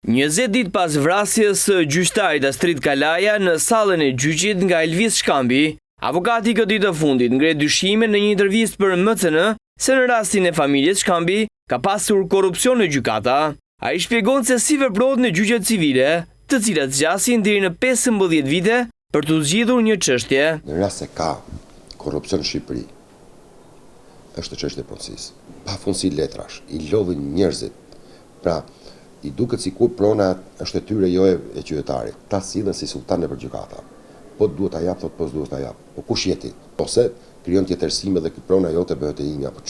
20 ditë pas vrasjes së gjyqtarit Astrid Kalaja në sallën e gjyqit nga Elvis Shkambi, avokati këtë ditë të fundit ngre dyshime në një intervistë për MCN se në rastin e familjes Shkambi ka pasur korrupsion në gjykata. Ai shpjegon se si veprohet në gjyqet civile, të cilat zgjasin deri në 15 vite për të zgjidhur një çështje. Në rast se ka korrupsion në Shqipëri, është çështje e procesit. Pafundësi letrash, i lodhin njerëzit. Pra, i duket sikur prona është e tyre jo e qytetarit. Ta sillen si sultan nëpër gjykata. Po duhet ta jap, thot po duhet ta jap. Po kush jeti? Ose krijon tjetërsime dhe prona jote bëhet e inja, po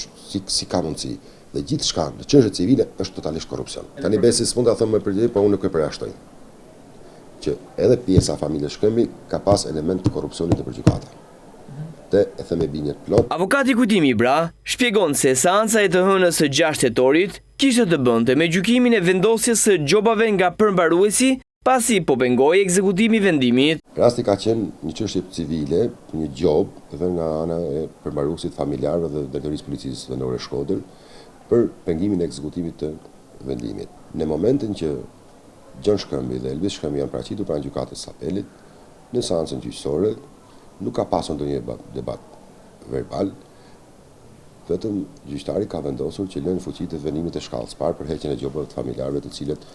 si ka mundësi? Dhe gjithçka në çështje civile është totalisht korrupsion. Tani besi s'mund ta them më përgjithë, po unë nuk e përjashtoj. Që edhe pjesa e familjes Shkambi ka pas element të korrupsionit nëpër gjykata. E theme binjet plot. Avokati Kujtimi Ibra shpjegon se seanca e të hënës së 6 tetorit kishte të bënte me gjykimin e vendosjes së gjobave nga përmbaruesi pasi po pengoi ekzekutimi i vendimit. Rasti ka qenë një çështje civile, një gjob edhe nga ana e përmbaruesit familjarëve dhe drejtorisë policisë vendore Shkodër për pengimin e ekzekutimit të vendimit. Në momentin që Gjon Shkambi dhe Elvis Shkambi janë paraqitur pranë gjykatës së apelit në seancën gjyqësore, nuk ka pasur ndonjë debat verbal, vetëm gjyqtari ka vendosur që lënë fuqi të vendimit të shkallës parë për heqjen e gjobave të familjarëve të cilët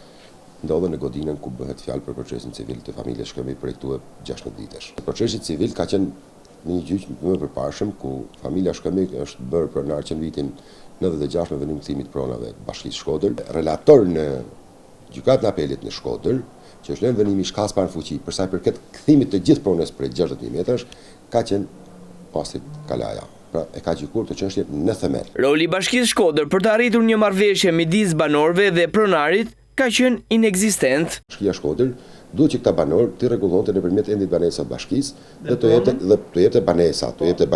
ndodhen në godinën ku bëhet fjalë për procesin civil të familjes Shkambi projektuar 16 vitesh. Procesi civil ka qenë në një gjyq më përparshëm ku familja Shkambi është bërë pronar që në vitin 96 me vendim kthimit pronave të Bashkisë Shkodër. Relator në gjykatën e apelit në Shkodër, që është lënë vendimi i shkallës parë në fuqi për sa i përket kthimit të gjithë pronës prej 60.000 metrash, ka qenë Astrid Kalaja. Pra e ka gjykuar të çështje në themel. Roli i Bashkisë Shkodër për të arritur një marrëveshje midis banorëve dhe pronarit ka qenë inekzistent. Bashkia Shkodër duhet që këta banorë të rregullonte nëpërmjet endit banesa të bashkisë dhe të jepte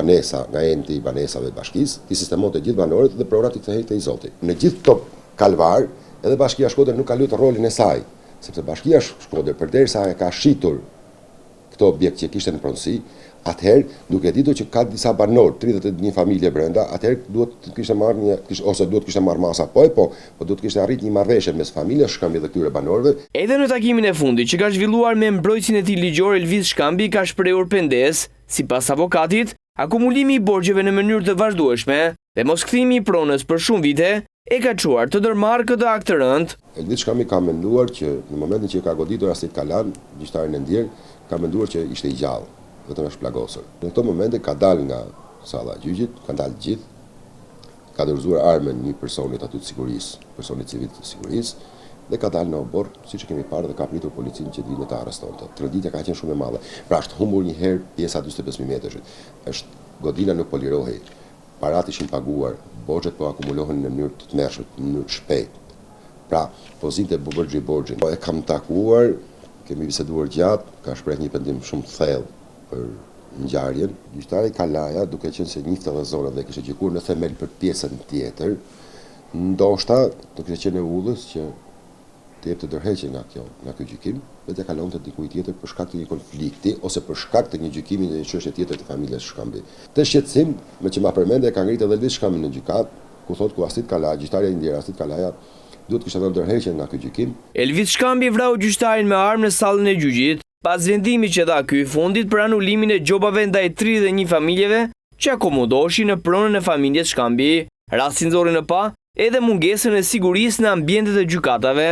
banesa nga endi i banesave të bashkisë, të sistemonte gjithë banorët dhe pronat i kthehej te i Zoti. Në gjithë këto kalvar, edhe Bashkia Shkodër nuk ka luajtur rolin e saj, sepse Bashkia Shkodër përderisa e ka shitur këto objekt që kishte në pronësi, atëherë duke ditur që ka disa banorë, 31 familje brenda, atëherë duhet të kishte marrë masa po duhet të kishte arrit një marrëveshje mes familjes Shkambi dhe këtyre banorëve. Edhe në takimin e fundit që ka zhvilluar me mbrojtësin e tij ligjor Elvis Shkambi ka shprehur pendes, sipas avokatit, akumulimi i borxheve në mënyrë të vazhdueshme dhe moskthimi i pronës për shumë vite e ka çuar të ndërmarrë këtë akt të rënd. Elvis Shkambi ka menduar që në momentin që ka goditur Astrid Kalan, gjyqtarin e ndjer, ka menduar që ishte i gjallë, vetëm është plagosur. Në këto momente ka dalë nga salla e gjyqit, kanë dalë gjithë, ka dorëzuar armën një personit aty të sigurisë, personit civil të sigurisë, dhe ka dalë në obor, siç e kemi parë dhe ka pritur policinë që vinë të arrestonte. Tradita ka qenë shumë e madhe. Pra është humbur një herë pjesa 45 metrashit. Godina nuk po lirohej. Parat ishin paguar, borxhet po akumulohen në mënyrë të tmerrshme, në mënyrë shpejt. Pra, po zinte buburxhi borxhin. E kam takuar, kemi biseduar gjatë, ka shprehur një pendim shumë të thellë për ngjarjen. Gjyqtari Kalaja, duke qenë se njihte edhe zonën dhe kishte gjykuar në themel për pjesën tjetër, ndoshta do kishte qenë e udhës që të jepte ndërheqje nga ky gjykim, dhe të kalonte dikujt tjetër për shkak të një konflikti ose për shkak të një gjykimi në një çështje tjetër të familjes Shkambi. Të shqetësim, me që ma përmendje ka ngritur edhe Elvis Shkambi në gjykat, ku thotë ku Astrid Kalaja, gjyqtarja e ndjer Astrid Kalaja, duhet kishte dhënë ndërheqje nga ky gjykim. Elvis Shkambi vrau gjyqtarin me armë në sallën e gjyqit, pas vendimit që dha ky i fundit për anulimin e gjobave ndaj 31 familjeve që akomodoshin në pronën e familjes Shkambi. Rastin nxorri në pa edhe mungesën e sigurisë në ambientet e gjykatave.